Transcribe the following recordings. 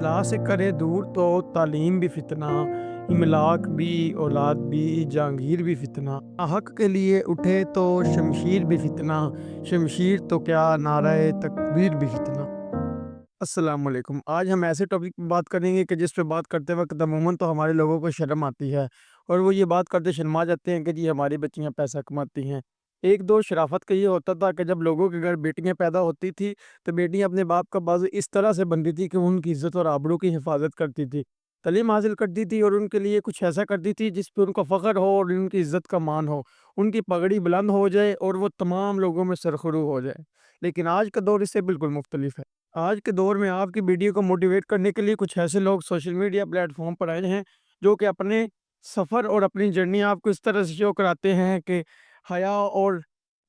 ला से करे दूर तो तालीम भी फितना, इमलाक भी औलाद भी जहांगीर भी फितना। हक के लिए उठे तो शमशीर भी फितना, शमशीर तो क्या नाराए तकबीर भी फितना। अस्सलाम वालेकुम। आज हम ऐसे टॉपिक पे बात करेंगे कि जिस पे बात करते वक्त अमूमन तो हमारे लोगों को शर्म आती है और वो ये बात करते शर्मा जाते हैं कि जी हमारी बच्चियां पैसा कमाती हैं। एक दो शराफत का ये होता था कि जब लोगों के घर बेटियां पैदा होती थी तो बेटियां अपने बाप का बाजू इस तरह से बनती थी कि उनकी इज्जत और आबरू की हिफाजत करती थी, तालीम हासिल करती थी और उनके लिए कुछ ऐसा करती थी जिस पे उनको फ़ख्र हो और उनकी इज्जत का मान हो, उनकी पगड़ी बुलंद हो जाए और वो तमाम लोगों में सरखरू हो जाए। लेकिन आज का दौर इससे बिल्कुल मुख्तलिफ है। आज के दौर में आपकी वीडियो को मोटिवेट करने के लिए कुछ ऐसे लोग सोशल मीडिया प्लेटफॉर्म पर आए हैं जो कि अपने सफ़र और अपनी जर्नी आपको इस तरह से शो कराते हैं कि हया और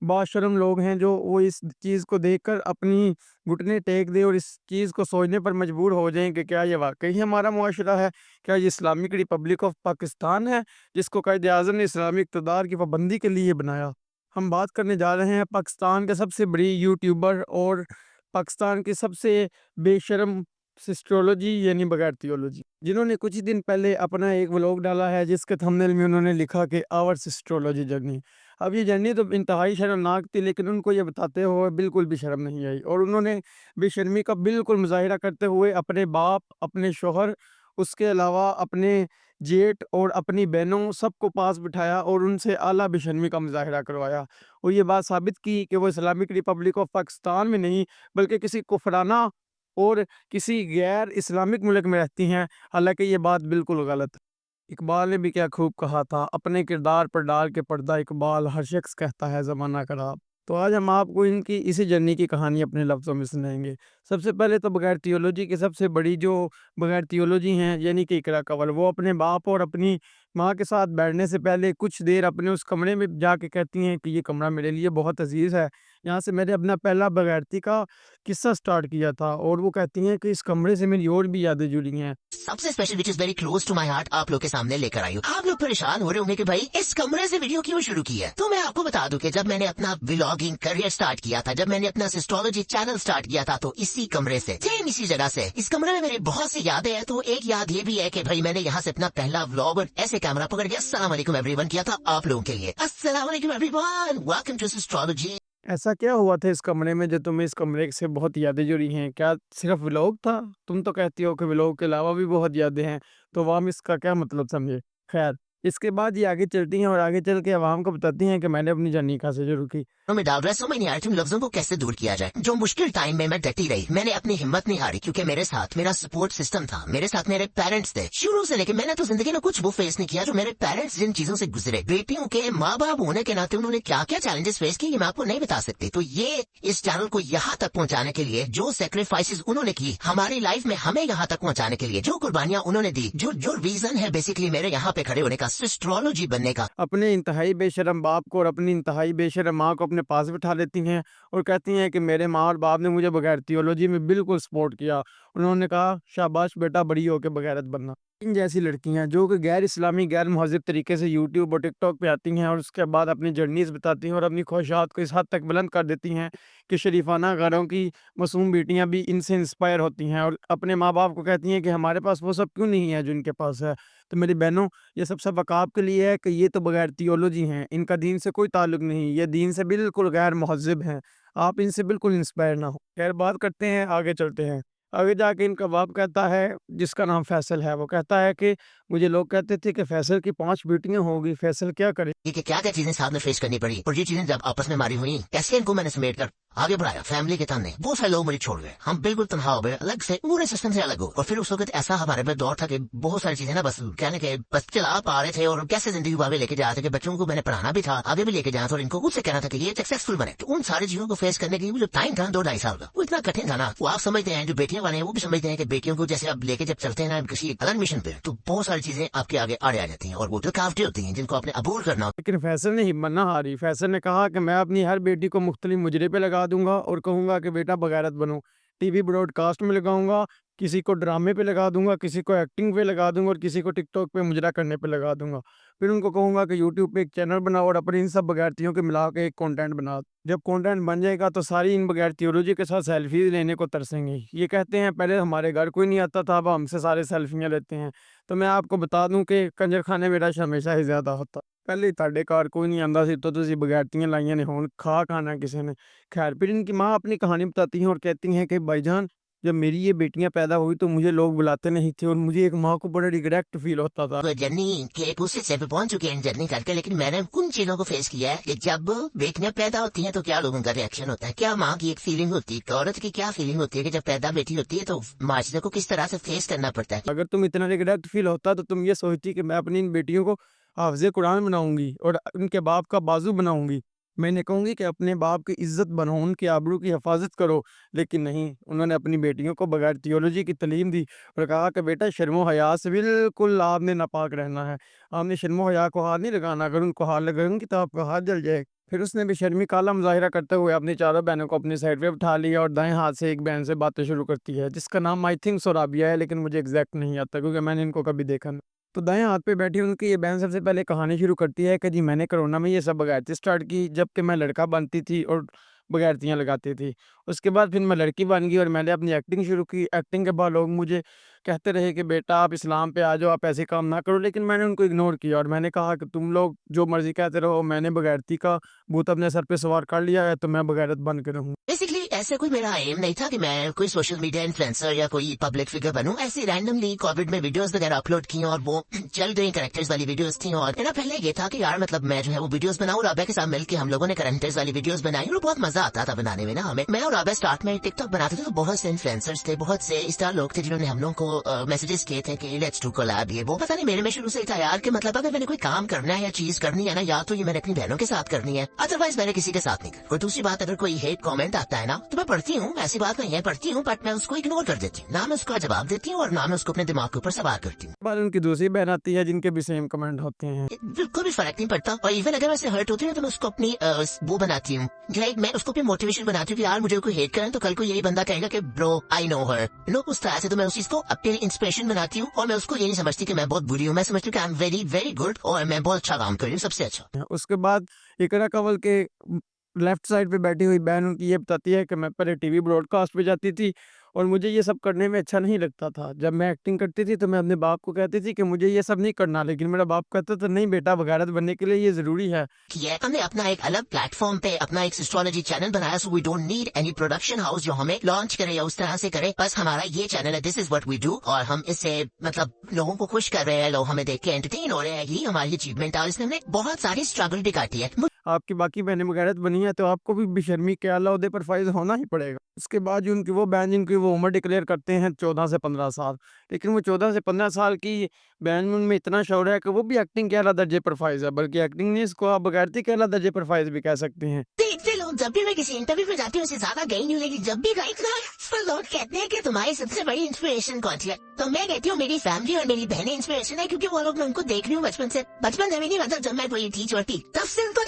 बाशर्म लोग हैं जो वो इस चीज़ को देखकर अपनी घुटने टेक दें और इस चीज़ को सोचने पर मजबूर हो जाएं कि क्या ये वाकई हमारा मुआशरा है, क्या ये इस्लामिक रिपब्लिक ऑफ पाकिस्तान है जिसको कायदे आज़म ने इस्लामी इक़्तिदार की पाबंदी के लिए बनाया। हम बात करने जा रहे हैं पाकिस्तान के सबसे बड़ी यूट्यूबर और पाकिस्तान की सबसे बेशर्म सिस्ट्रोलॉजी यानी बगैर थियोलॉजी, जिन्होंने कुछ ही दिन पहले अपना एक व्लॉग डाला है जिसके थंबनेल में उन्होंने लिखा कि आवर सिस्ट्रोलॉजी जर्नी। अब ये जर्नी तो इंतहाई शर्मनाक थी लेकिन उनको ये बताते हुए बिल्कुल भी शर्म नहीं आई और उन्होंने बेशर्मी का बिल्कुल मुजाहिरा करते हुए अपने बाप, अपने शोहर, उसके अलावा अपने जेठ और अपनी बहनों सबको पास बिठाया और उनसे आला बेशर्मी का मुजाहिरा करवाया और ये बात साबित की कि वो इस्लामिक रिपब्लिक ऑफ पाकिस्तान में नहीं बल्कि किसी कुफराना और किसी गैर इस्लामिक मुल्क में रहती हैं। हालांकि ये बात बिल्कुल गलत है। इकबाल ने भी क्या खूब कहा था, अपने किरदार पर डाल के पर्दा इकबाल हर शख्स कहता है ज़माना खराब। तो आज हम आपको इनकी इसी जर्नी की कहानी अपने लफ्ज़ों में सुनाएंगे। सबसे पहले तो बगैर थियोलॉजी की सबसे बड़ी जो बगैर थियोलॉजी हैं यानी कि इकरा कंवल, वो अपने बाप और अपनी माँ के साथ बैठने से पहले कुछ देर अपने उस कमरे में जाके कहती हैं कि ये कमरा मेरे लिए बहुत अजीज़ है, यहाँ से मैंने अपना पहला बगैरती का किस्सा स्टार्ट किया था और वो कहती हैं कि इस कमरे से मेरी और भी यादें जुड़ी हैं। सबसे special which is very close to my heart आप लोग के सामने लेकर आई हूँ। आप लोग परेशान हो रहे होंगे कि भाई इस कमरे से वीडियो क्यों शुरू की है, तो मैं आपको बता दूं कि जब मैंने अपना व्लॉगिंग करियर स्टार्ट किया था, जब मैंने अपना एस्ट्रोलॉजी चैनल स्टार्ट किया था, तो इसी कमरे से, सेम इसी जगह से, इस कमरे में मेरी बहुत सी यादें हैं। तो एक याद ये भी है कि भाई मैंने यहाँ से अपना पहला व्लॉग और ऐसे कैमरा पकड़ के अस्सलाम वालेकुम एवरीवन किया था आप लोगों के लिए। अस्सलाम वालेकुम एवरीवन, वेलकम टू एस्ट्रोलॉजी। ऐसा क्या हुआ था इस कमरे में जो तुम्हें इस कमरे से बहुत यादें जुड़ी हैं? क्या सिर्फ व्लॉग था? तुम तो कहती हो कि व्लॉग के अलावा भी बहुत यादें हैं, तो अवाम इसका क्या मतलब समझे? खैर, इसके बाद ये आगे चलती हैं और आगे चल के अवाम को बताती हैं कि मैंने अपनी जर्नी कहाँ से शुरू की। में डाल रहा समझ नहीं आ रही तुम लफ्जों को कैसे दूर किया जाए। जो मुश्किल टाइम में मैं डटी रही, मैंने अपनी हिम्मत नहीं हारी क्योंकि मेरे साथ मेरा सपोर्ट सिस्टम था, मेरे साथ मेरे पेरेंट्स थे। शुरू से लेकर मैंने तो जिंदगी में कुछ वो फेस नहीं किया जो मेरे पेरेंट्स जिन चीजों से गुजरे। बेटियों के माँ बाप होने के नाते उन्होंने क्या क्या चैलेंजेस फेस किए मैं आपको नहीं बता सकती। तो ये इस चैनल को यहाँ तक पहुँचाने के लिए जो सेक्रीफाइसेस उन्होंने की हमारी लाइफ में, हमें यहाँ तक पहुँचाने के लिए जो कुर्बानियां उन्होंने दी, जो जो रीजन है बेसिकली मेरे यहाँ पे खड़े होने का, एस्ट्रोलॉजी बनने का। अपने इंतहाई बेशर्म बाप को और अपनी इंतहाई बेशर्म माँ को अपने पास बिठा लेती हैं और कहती हैं कि मेरे माँ और बाप ने मुझे बगैर थियोलॉजी में बिल्कुल सपोर्ट किया। उन्होंने कहा शाबाश बेटा, बड़ी होकर बगैरत बनना। इन जैसी लड़कियां जो कि गैर इस्लामी गैर महज़िब तरीके से यूट्यूब और टिकटॉक पे आती हैं और उसके बाद अपनी जर्नीज़ बताती हैं और अपनी ख्वाहिशात को इस हद तक बुलंद कर देती हैं कि शरीफाना घरों की मासूम बेटियां भी इनसे इंस्पायर होती हैं और अपने माँ बाप को कहती हैं कि हमारे पास वो सब क्यों नहीं है जो इनके पास है। तो मेरी बहनों, ये सब सबक आपके लिए है कि ये तो बगैर थियोलॉजी हैं, इनका दीन से कोई ताल्लुक नहीं, ये दीन से बिल्कुल गैर महज़िब हैं, आप इनसे बिल्कुल इंस्पायर ना हो। खैर, बात करते हैं, आगे चलते हैं। आगे जाके इनका बाप कहता है, जिसका नाम फैसल है, वो कहता है कि मुझे लोग कहते थे कि फैसल की 5 बेटियां होगी, फैसल क्या करे? कि क्या क्या चीजें साथ में फेस करनी पड़ी और ये चीजें जब आपस में मारी हुई कैसे इनको मैंने समेट कर आगे बढ़ाया। फैमिली के ताने बहुत सारे लोग मुझे छोड़ गए, हम बिल्कुल तनहा हो गए, अलग से पूरे सिस्टम से अलग हो। और फिर उस वक्त ऐसा हमारे पे दौर था कि बहुत सारी चीजें ना बस कहने के बस चला पा रहे थे और कैसे जिंदगी भावे लेके जा रहे थे कि बच्चों को मैंने पढ़ाना भी था, आगे भी लेके जाना था और इनको खुद से कहना था कि ये सक्सेसफुल बने। तो उन सारी चीजों को फेस करने के लिए वो जो टाइम था 2-2.5 साल का, वो इतना कठिन था ना। वो आप समझते हैं, जो बेटियां वाले हैं वो भी समझते हैं कि बेटियों को जैसे आप लेके जब चलते हैं ना किसी अलग मिशन पे, तो बहुत सारी चीजें आपके आगे आड़े आ जाती हैं और वो रुकावटें होती हैं जिनको आपने अबूर करना होता लेकिन फैसल ने हिम्मत ना हारी। फैसल ने कहा कि मैं अपनी हर बेटी को मुख्तलिफ मुजरे पे लगा दूंगा और कहूंगा कि बेटा बगैरत बनो, टीवी ब्रॉडकास्ट में लगाऊंगा किसी को ड्रामे पे लगा दूँगा, किसी को एक्टिंग पे लगा दूँगा और किसी को टिकटॉक पे मुजरा करने पे लगा दूँगा। फिर उनको कहूँगा कि यूट्यूब पे एक चैनल बनाओ और अपनी इन सब बगैरतियों को मिला के एक कंटेंट बनाओ। जब कंटेंट बन जाएगा तो सारी इन बगैरतियोलॉजी के साथ सेल्फी लेने को तरसेंगे। ये कहते हैं पहले हमारे घर कोई नहीं आता था, अब हमसे सारे सेल्फियाँ लेते हैं। तो मैं आपको बता दूँ कि कंजरखाने मेरा हमेशा ही ज़्यादा होता। ਪਹਿਲੇ ਤੁਹਾਡੇ ਘਰ ਕੋਈ नहीं आंदा सी तो ਤੁਸੀਂ बगैरतियाँ ਲਾਈਆਂ ਨੇ, ਹੁਣ खा खाना किसी ने। खैर फिर इनकी माँ अपनी कहानी बताती हैं और कहती हैं कि भाईजान, जब मेरी ये बेटियां पैदा हुई तो मुझे लोग बुलाते नहीं थे और मुझे एक माँ को बड़ा रिग्रेट फील होता था। वो जर्नी के एक दूसरे से पहुंच चुके हैं जर्नी करके, लेकिन मैंने उन चीजों को फेस किया है कि जब बेटियां पैदा होती हैं तो क्या लोगों का रिएक्शन होता है, क्या माँ की एक फीलिंग होती है, औरत की क्या फीलिंग होती है कि जब पैदा बेटी होती है तो माशरे को किस तरह से फेस करना पड़ता है। अगर तुम इतना रिग्रेट फील होता तो तुम ये सोचती कि मैं अपनी इन बेटियों को हाफ़िज़ कुरान बनाऊंगी और उनके बाप का बाजू बनाऊंगी। मैंने कहूँगी कि अपने बाप की इज्जत बनो, उनकी आबरू की हिफाजत करो, लेकिन नहीं, उन्होंने अपनी बेटियों को बगैर थियोलॉजी की तालीम दी और कहा कि बेटा शर्म हया से बिल्कुल आपने नापाक रहना है, आपने शर्म हया को हाथ नहीं लगाना, अगर उनको हाथ लगाएंगी तो आपका हाथ जल जाए। फिर उसने बेशर्मी काला मुजाहिरा करते हुए अपनी चारों बहनों को अपनी साइड पे बिठा लिया और दाएं हाथ से एक बहन से बातें शुरू करती है जिसका नाम आई थिंक सोराबिया है, लेकिन मुझे एग्जैक्ट नहीं आता क्योंकि मैंने इनको कभी देखा नहीं। तो दाएं हाथ पे बैठी उनकी ये बहन सबसे पहले कहानी शुरू करती है कि जी मैंने कोरोना में ये सब बगैरती स्टार्ट की जबकि मैं लड़का बनती थी और बगैरतियाँ लगाती थी। उसके बाद फिर मैं लड़की बन गई और मैंने अपनी एक्टिंग शुरू की। एक्टिंग के बाद लोग मुझे कहते रहे कि बेटा आप इस्लाम पे आ जाओ, आप ऐसे काम ना करो, लेकिन मैंने उनको इग्नोर किया और मैंने कहा कि तुम लोग जो मर्जी कहते रहो, मैंने बगैरती का भूत अपने सर पे सवार कर लिया है तो मैं बगैरत बन के रहूँ। बेसिकली ऐसे कोई मेरा एम नहीं था कि मैं कोई सोशल मीडिया इन्फ्लुएंसर या कोई पब्लिक फिगर बनूं। ऐसे रैंडमली कोविड में वीडियोस वगैरह अपलोड की और वो चल रही कैरेक्टर्स वाली वीडियोस थी और मेरा पहले ये था कि यार मतलब मैं जो है वो वीडियोस बनाऊं। राबे के साथ मिलकर हम लोगों ने कैरेक्टर्स वाली वीडियोस बनाई और बहुत मजा आता था बनाने में ना हमें। मैं और राबे स्टार्ट में टिकटॉक बनाते थे तो बहुत से इन्फ्लुएंसर्स थे, बहुत से स्टार लोग थे जिन्होंने हम लोगों को मैसेजेस किए थे कि लेट्स डू कोलैब। ये वो पता नहीं मेरे में शुरू से ही था यार कि मतलब अगर मैंने कोई काम करना है या चीज करनी है ना, या तो ये मैंने अपनी बहनों के साथ करनी है, अदरवाइज मैंने किसी के साथ नहीं करनी। और दूसरी बात, अगर कोई हेट कमेंट आता है ना तो मैं पढ़ती हूँ, ऐसी बात नहीं है, पढ़ती हूँ, बट मैं उसको इग्नोर कर देती हूँ, ना मैं उसका जवाब देती हूँ और ना मैं उसको अपने दिमाग के ऊपर सवार करती हूँ। बाद उनकी दूसरी बहन आती है जिनके भी सेम कमेंट होते हैं। बिल्कुल भी फर्क नहीं पड़ता और इवन अगर वैसे हर्ट होती हूँ तो मैं उसको अपनी वो बनाती हूँ, लाइक मैं उसको अपनी मोटिवेशन बनाती हूँ कि यार मुझे कोई हेट करें तो कल को यही बंदा कहेगा कि bro I know her, no उस तरह से। तो मैं उस चीज को अपनी इंस्पिरेशन बनाती हूँ और मैं उसको ये नहीं समझती कि मैं बहुत बुरी हूँ, मैं समझती हूँ कि I am very very good और मैं बहुत अच्छा काम कर रही हूँ, सबसे अच्छा। उसके बाद इकरा कंवल के लेफ्ट साइड पे बैठी हुई बहन उनकी ये बताती है कि मैं पहले टीवी ब्रॉडकास्ट पे जाती थी और मुझे ये सब करने में अच्छा नहीं लगता था। जब मैं एक्टिंग करती थी तो मैं अपने बाप को कहती थी कि मुझे ये सब नहीं करना, लेकिन मेरा बाप कहता था नहीं बेटा, बगैरत बनने के लिए ये ज़रूरी है। किया है हमने अपना एक अलग प्लेटफॉर्म पे अपना एक एस्ट्रोलॉजी चैनल बनाया, so we don't need any production house जो हमें लॉन्च करे या उस तरह से करे। बस हमारा ये चैनल है, this is what we do और हम इससे मतलब लोगों को खुश कर रहे हैं, लोग हमें देख के एंटरटेन हो रहे हैं, यही हमारी अचीवमेंट है। और इसमें हमने बहुत सारी स्ट्रगल भी काटी है। आपकी बाकी बहनें बगैरत बनी है तो आपको भी बेशर्मी के आला ओहदे पर फाइज होना ही पड़ेगा। उसके बाद जो उनकी वो बहन जिनकी वो उम्र डिक्लेयर करते हैं 14 से 15 साल, लेकिन वो 14 से 15 साल की बहन में इतना शौर है कि वो भी एक्टिंग के आला दर्जे पर फाइज है, बल्कि एक्टिंग नहीं, इसको आप बगैरती के आला दर्जे पर फाइज भी कह सकते हैं। देखते लोग जब भी मैं किसी इंटरव्यू में जाती हूँ उससे ज्यादा गई नहीं, लेकिन जब भी गई तो लोग कहते हैं कि तुम्हारी सबसे बड़ी इंस्पिरेशन कौन सी है, तो मैं कहती हूँ मेरी फैमिली और मेरी बहनें इंस्पिरेशन है, क्योंकि वो लोग मैं उनको देख रही हूँ बचपन से नहीं, मतलब जब मैं कोई थी छोटी तब से उनको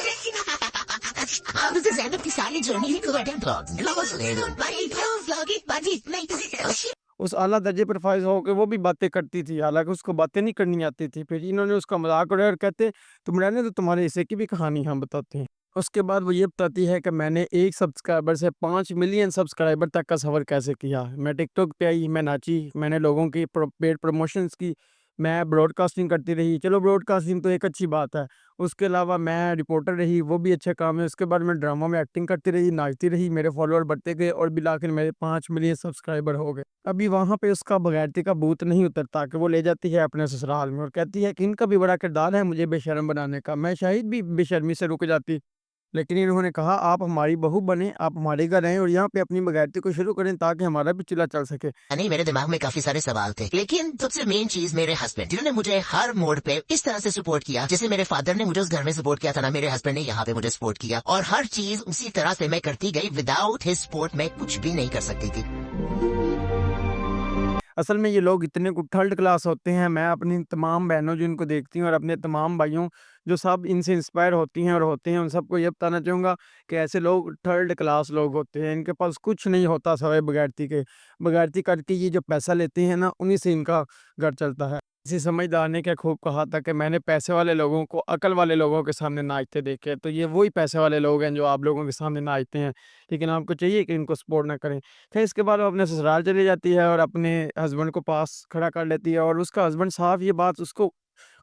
अब तो ज़ैनब की सारी जर्नी को उस आला दर्जे पर फाइज होकर वो भी बातें करती थी, हालांकि उसको बातें नहीं करनी आती थी। फिर इन्होंने उसका मजाक उड़ाया और कहते तुम रहने तो तुम्हारे हिस्से की भी कहानी हम बताते हैं। उसके बाद वो ये बताती है कि मैंने 1 सब्सक्राइबर से 5 मिलियन सब्सक्राइबर तक का सफ़र कैसे किया। मैं टिकटॉक पे आई, मैं नाची, मैंने लोगों की पेड प्रमोशंस की, मैं ब्रॉडकास्टिंग करती रही। चलो ब्रॉडकास्टिंग तो एक अच्छी बात है, उसके अलावा मैं रिपोर्टर रही, वो भी अच्छा काम है। उसके बाद मैं ड्रामा में एक्टिंग करती रही, नाचती रही, मेरे फॉलोअर बढ़ते गए और बिलाखिर मेरे 5 मिलियन सब्सक्राइबर हो गए। अभी वहाँ पे उसका बगैरती का भूत नहीं उतरता कि वो ले जाती है अपने ससुराल में और कहती है कि इनका भी बड़ा किरदार है मुझे बेशर्म बनाने का। मैं शायद भी बेशर्मी से रुक जाती, लेकिन इन्होंने कहा आप हमारी बहू बने, आप हमारे घर रहें और यहाँ पे अपनी बगैरती को शुरू करें ताकि हमारा भी चूल्हा चल सके। नहीं, मेरे दिमाग में काफी सारे सवाल थे, लेकिन सबसे मेन चीज मेरे हस्बैंड, जिन्होंने मुझे हर मोड़ पे इस तरह से सपोर्ट किया। जैसे मेरे फादर ने मुझे उस घर में सपोर्ट किया था ना, मेरे हस्बैंड ने यहाँ पे मुझे सपोर्ट किया और हर चीज उसी तरह से मैं करती गई। विदाउट हिज सपोर्ट मैं कुछ भी नहीं कर सकती थी। اصل میں یہ لوگ اتنے تھرڈ کلاس ہوتے ہیں. میں اپنی تمام بہنوں جن کو دیکھتی ہوں اور اپنے تمام بھائیوں جو سب ان سے انسپائر ہوتی ہیں اور ہوتے ہیں, ان سب کو یہ بتانا چاہوں گا کہ ایسے لوگ تھرڈ کلاس لوگ ہوتے ہیں. ان کے پاس کچھ نہیں ہوتا سوائے بغیرتی کے. بغیرتی کر کے یہ جو پیسہ لیتے ہیں نا, انہی سے ان کا گھر چلتا ہے. کسی سمجھدار نے کیا خوب کہا تھا کہ میں نے پیسے والے لوگوں کو عقل والے لوگوں کے سامنے ناچتے دیکھے. تو یہ وہی پیسے والے لوگ ہیں جو آپ لوگوں کے سامنے ناچتے ہیں, لیکن آپ کو چاہیے کہ ان کو سپورٹ نہ کریں. پھر اس کے بعد وہ اپنے سسرال چلی جاتی ہے اور اپنے ہسبینڈ کو پاس کھڑا کر لیتی ہے, اور اس کا ہسبینڈ صاف یہ بات اس کو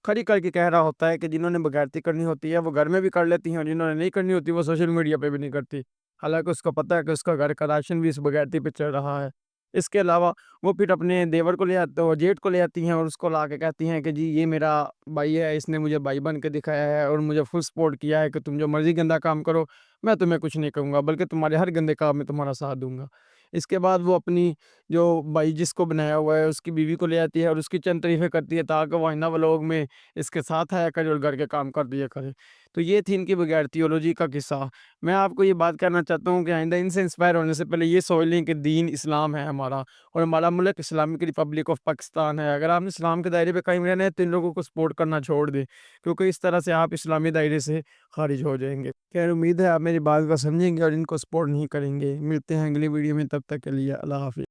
کھڑی کر کے کہہ رہا ہوتا ہے کہ جنہوں نے بغیرتی کرنی ہوتی ہے وہ گھر میں بھی کر لیتی ہیں, اور جنہوں نے نہیں کرنی ہوتی وہ سوشل میڈیا پہ بھی نہیں کرتی. حالانکہ اس کو پتہ ہے کہ اس کا گھر کا راشن بھی اس بغیرتی پہ چل رہا ہے. اس کے علاوہ وہ پھر اپنے دیور کو لے آتے ہیں, جیٹ کو لے آتی ہیں, اور اس کو لا کے کہتی ہیں کہ جی یہ میرا بھائی ہے, اس نے مجھے بھائی بن کے دکھایا ہے اور مجھے فل سپورٹ کیا ہے کہ تم جو مرضی گندا کام کرو میں تمہیں کچھ نہیں کہوں گا, بلکہ تمہارے ہر گندے کام میں تمہارا ساتھ دوں گا. اس کے بعد وہ اپنی جو بھائی جس کو بنایا ہوا ہے اس کی بیوی کو لے آتی ہے اور اس کی چند تعریفیں کرتی ہے تاکہ وہ آئندہ ولوگ میں اس کے ساتھ آیا کرے اور گھر کے کام کر دیا کرے. تو یہ تھی ان کی بغیرتیولوجی کا قصہ. میں آپ کو یہ بات کہنا چاہتا ہوں کہ آئندہ ان سے انسپائر ہونے سے پہلے یہ سوچ لیں کہ دین اسلام ہے ہمارا, اور ہمارا ملک اسلامک ریپبلک آف پاکستان ہے. اگر آپ نے اسلام کے دائرے پہ قائم رہنا ہے تو ان لوگوں کو سپورٹ کرنا چھوڑ دیں, کیونکہ اس طرح سے آپ اسلامی دائرے سے خارج ہو جائیں گے. خیر, امید ہے آپ میری بات کو سمجھیں گے اور ان کو سپورٹ نہیں کریں گے. ملتے ہیں اگلی ویڈیو میں, تب تک کے لیے اللہ حافظ.